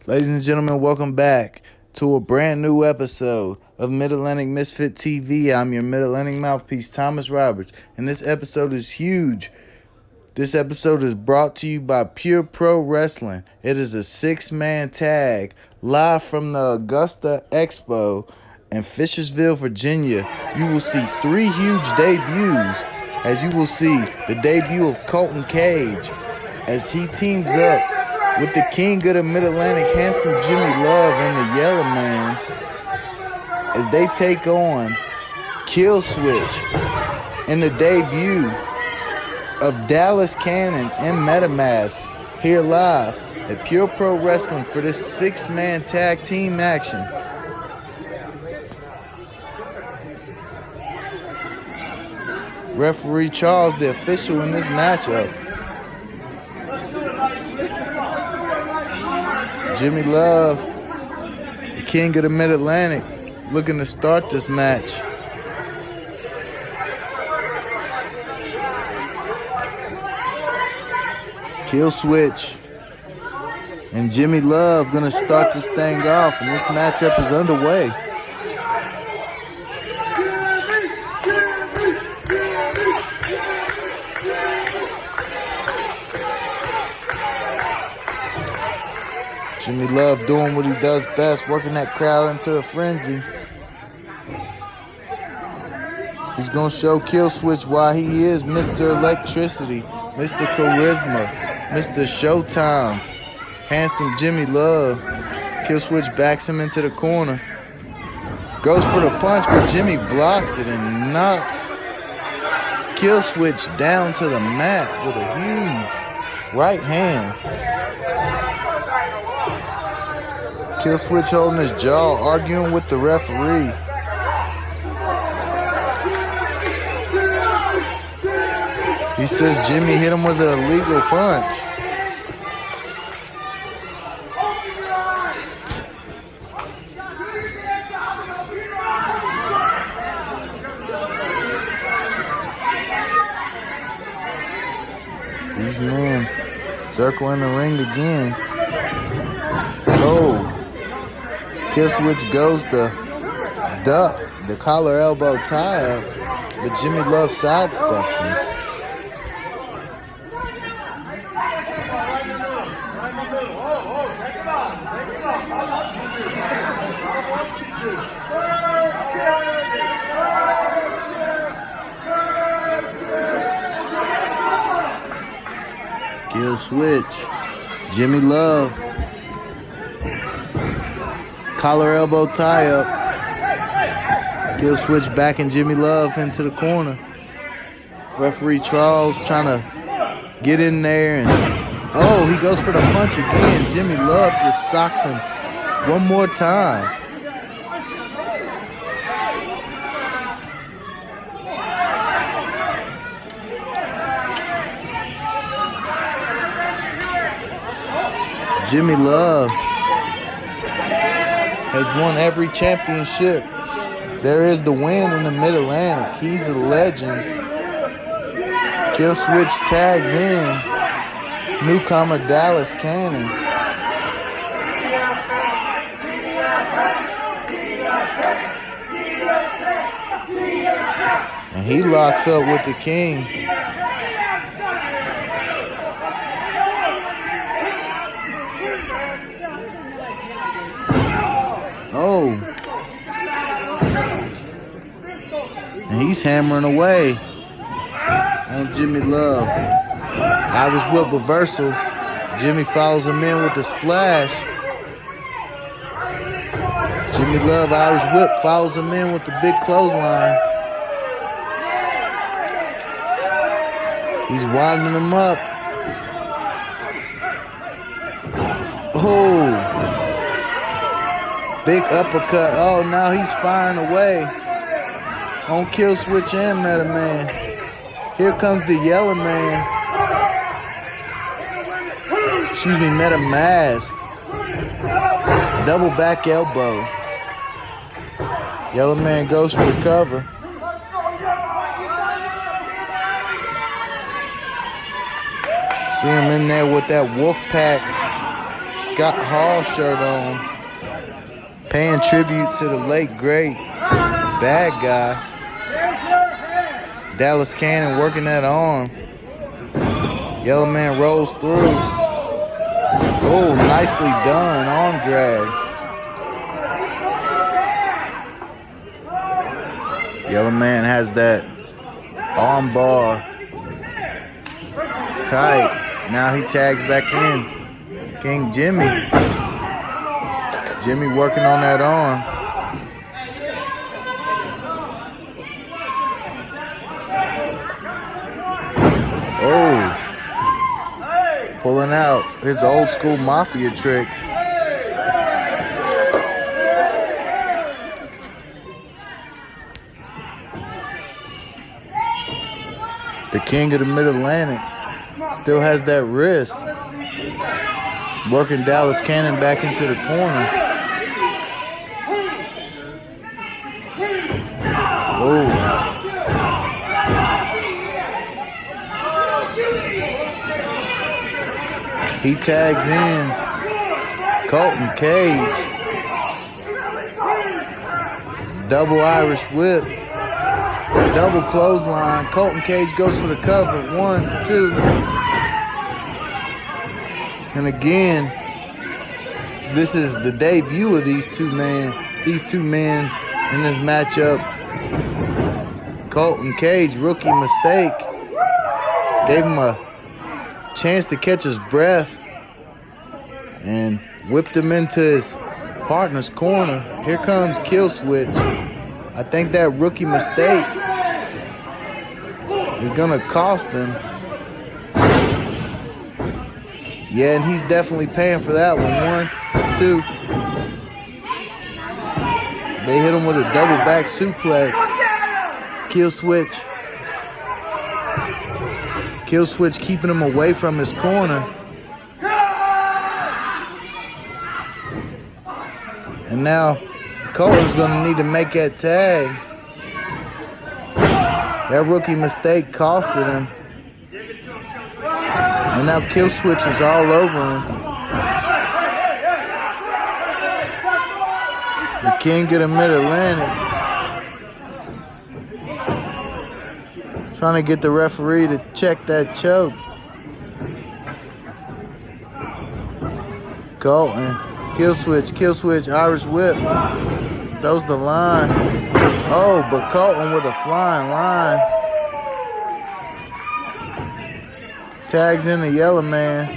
Ladies and gentlemen, welcome back to a brand new episode of Mid-Atlantic Misfit TV. I'm your Mid-Atlantic mouthpiece, Thomas Roberts, and this episode is huge. This episode is brought to you by Pure Pro Wrestling. It is a 6-man tag live from the Augusta Expo in Fishersville, Virginia. You will see 3 huge debuts, as you will see the debut of Colton as he teams up with the king of the Mid-Atlantic, handsome Jimi Love, and the Yela Man, as they take on Killswitch in the debut of Dallas Cannon and MetaMask here live at Pure Pro Wrestling for this 6-man tag team action. Referee Charles, the official in this matchup. Jimi Love, the king of the Mid-Atlantic, looking to start this match. Killswitch and Jimi Love gonna start this thing off, and this matchup is underway. Jimi Love doing what he does best, working that crowd into a frenzy. He's going to show Killswitch why he is Mr. Electricity, Mr. Charisma, Mr. Showtime, handsome Jimi Love. Killswitch backs him into the corner. Goes for the punch, but Jimi blocks it and knocks Killswitch down to the mat with a huge right hand. Killswitch holding his jaw, arguing with the referee. He says Jimi hit him with an illegal punch. These men circling the ring again. Oh. Killswitch goes to duck the collar elbow tie up, but Jimi Love sidesteps him. Killswitch, Jimi Love. Collar elbow tie up. Killswitch backing Jimi Love into the corner. Referee Charles trying to get in there, and oh, he goes for the punch again. Jimi Love just socks him one more time. Jimi Love has won every championship there is to win in the Mid-Atlantic. He's a legend. Killswitch tags in newcomer Dallas Cannon. And he locks up with the king. Oh. And he's hammering away on Jimi Love. Irish whip reversal. Jimi follows him in with the splash. Jimi Love, Irish whip, follows him in with the big clothesline. He's winding him up. Oh. Big uppercut. Oh, now he's firing away on Killswitch and MetaMan. Here comes the Yela Man. Excuse me, MetaMask. Double back elbow. Yela Man goes for the cover. See him in there with that wolf pack Scott Hall shirt on, paying tribute to the late great bad guy. Dallas Cannon working that arm. Yellow Man rolls through. Oh, nicely done, arm drag. Yellow Man has that arm bar tight. Now he tags back in. King Jimi. Jimi working on that arm. Oh. Pulling out his old school mafia tricks. The king of the Mid-Atlantic still has that wrist. Working Dallas Cannon back into the corner. Oh. He tags in Colton Cage. Double Irish whip. Double clothesline. Colton Cage goes for the cover. 1, 2. And again, this is the debut of these two men in this matchup. Colton Cage, rookie mistake. Gave him a chance to catch his breath and whipped him into his partner's corner. Here comes Killswitch. I think that rookie mistake is gonna cost him. Yeah, and he's definitely paying for that one. 1, 2. They hit him with a double back suplex. Killswitch keeping him away from his corner. And now Colton's gonna need to make that tag. That rookie mistake costed him. And now Killswitch is all over him. The king of the Mid-Atlantic. Trying to get the referee to check that choke. Colton. Killswitch, Irish whip. Throws the line. Oh, but Colton with a flying line. Tags in the Yellow Man.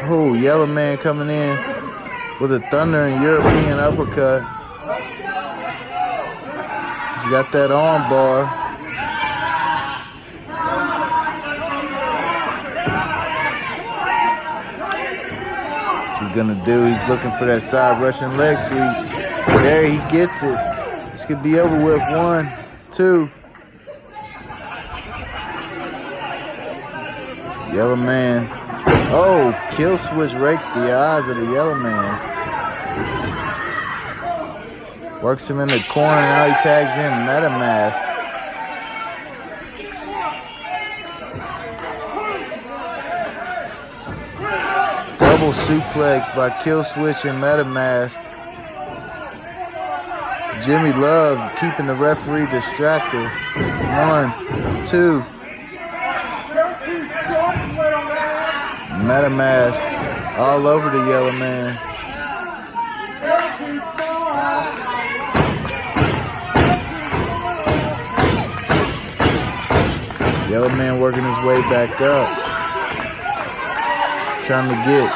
Oh, Yellow Man coming in with a thundering European uppercut. He's got that arm bar. What's he gonna do? He's looking for that side Russian leg sweep. There he gets it. This could be over with. 1, 2. Yellow Man. Oh, Killswitch rakes the eyes of the Yellow Man. Works him in the corner. Now he tags in MetaMask. Double suplex by Killswitch and MetaMask. Jimi loved keeping the referee distracted. 1, 2. MetaMask all over the Yellow Man. Yellow Man working his way back up. Trying to get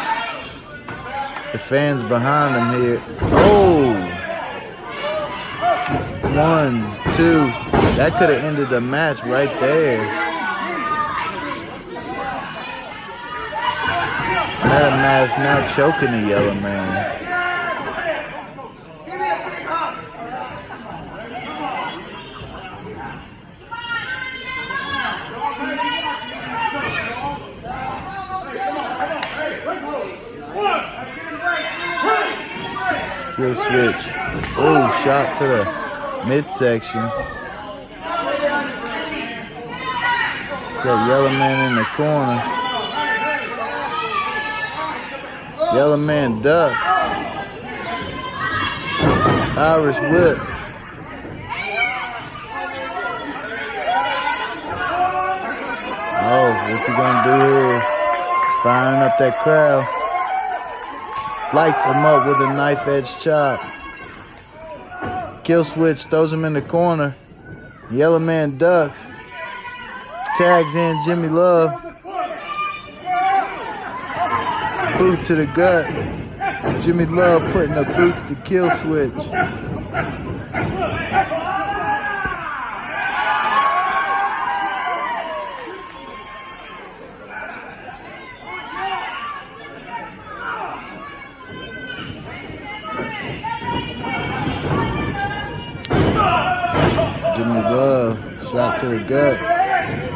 the fans behind him here. Oh! 1, 2. That could have ended the match right there. MetaMask now choking the Yellow Man. Killswitch. Oh, shot to the midsection. Got Yellow Man in the corner. Yellow man ducks. Irish whip. Oh, what's he gonna do here? He's firing up that crowd. Lights him up with a knife edge chop. Killswitch throws him in the corner. Yellow man ducks. Tags in Jimmy Love. Boot to the gut. Jimmy Love putting up boots to Killswitch. Jimmy Love, shot to the gut.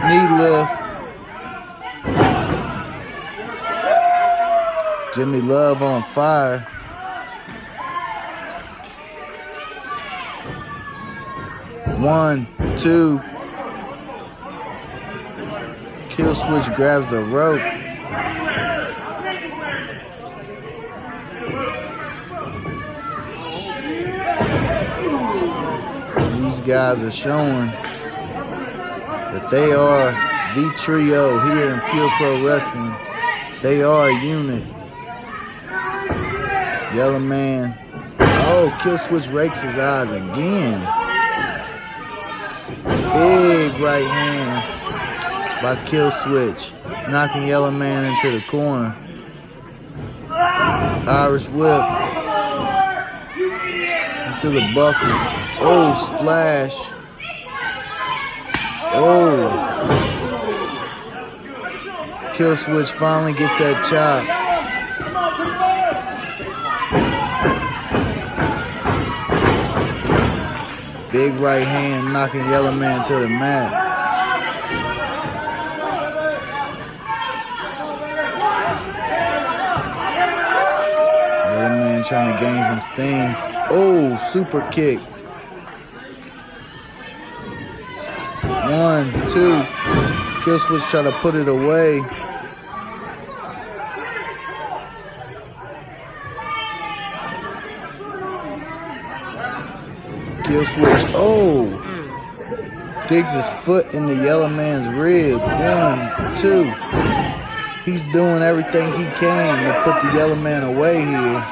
Knee lift. Jimmy Love on fire. One, two. Killswitch grabs the rope. These guys are showing that they are the trio here in Pure Pro Wrestling. They are a unit. Yellow man. Oh, Killswitch rakes his eyes again. Big right hand by Killswitch, knocking Yellow man into the corner. Irish whip into the buckle. Oh, splash. Oh. Killswitch finally gets that chop. Big right hand knocking Yellow man to the mat. Yellow man trying to gain some steam. Oh, super kick. 1, 2. Killswitch trying to put it away. Killswitch, oh, digs his foot in the Yellow man's rib. 1, 2. He's doing everything he can to put the Yellow man away here.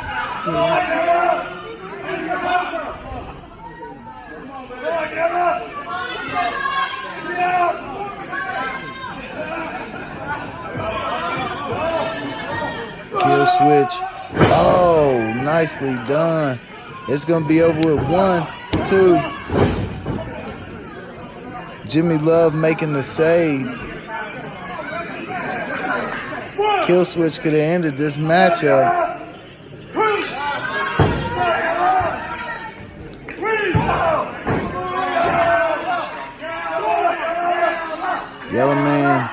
Killswitch, oh, nicely done. It's gonna be over with. 1, 2. Jimmy Love making the save. Killswitch could have ended this matchup. Yellow man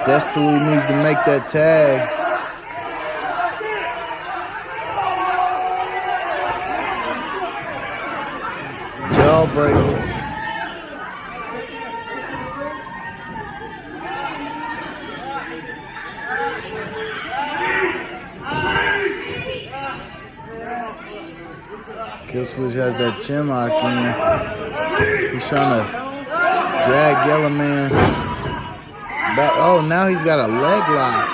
desperately needs to make that tag. Jawbreaker. Killswitch has that chin lock in. He's trying to drag Yellow man back. Oh, now he's got a leg lock.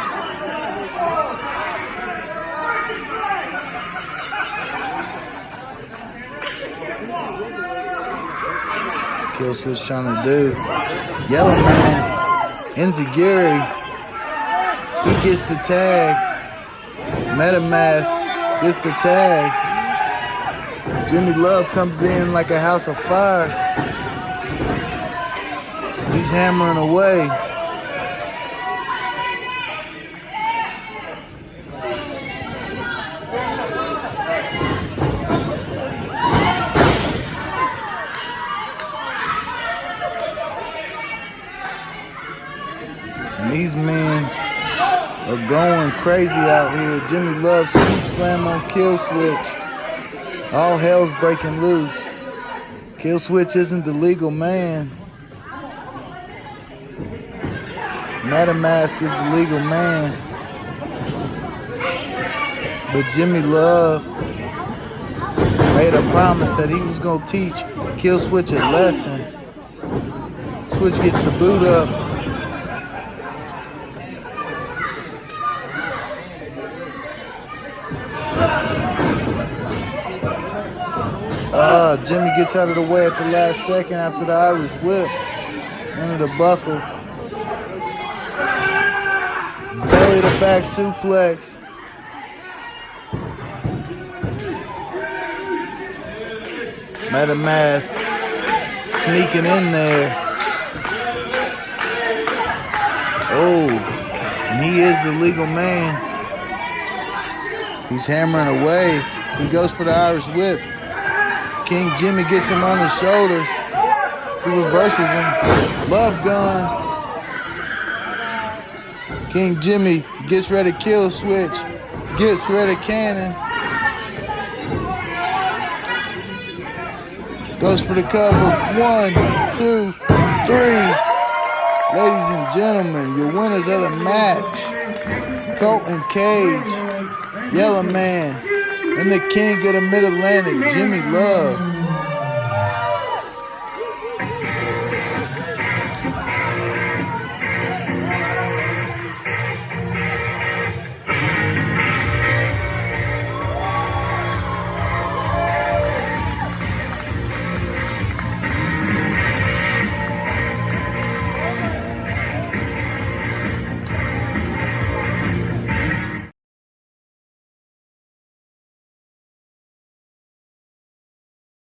Killswitch trying to do. Yellow man, Enziguri, he gets the tag. MetaMask gets the tag. Jimmy Love comes in like a house of fire. He's hammering away. And these men are going crazy out here. Jimmy Love scoop slam on Killswitch. All hell's breaking loose. Killswitch isn't the legal man. MetaMask is the legal man. But Jimmy Love made a promise that he was going to teach Killswitch a lesson. Switch gets the boot up. Jimmy gets out of the way at the last second after the Irish whip. Into the buckle. Belly to back suplex. MetaMask sneaking in there. Oh, and he is the legal man. He's hammering away. He goes for the Irish whip. King Jimmy gets him on his shoulders. He reverses him. Love gun. King Jimmy gets ready to Killswitch. Gets ready to cannon. Goes for the cover. 1, 2, 3. Ladies and gentlemen, your winners of the match. Colton Cage, Yela Man, and the king of the Mid-Atlantic, Jimmy Love.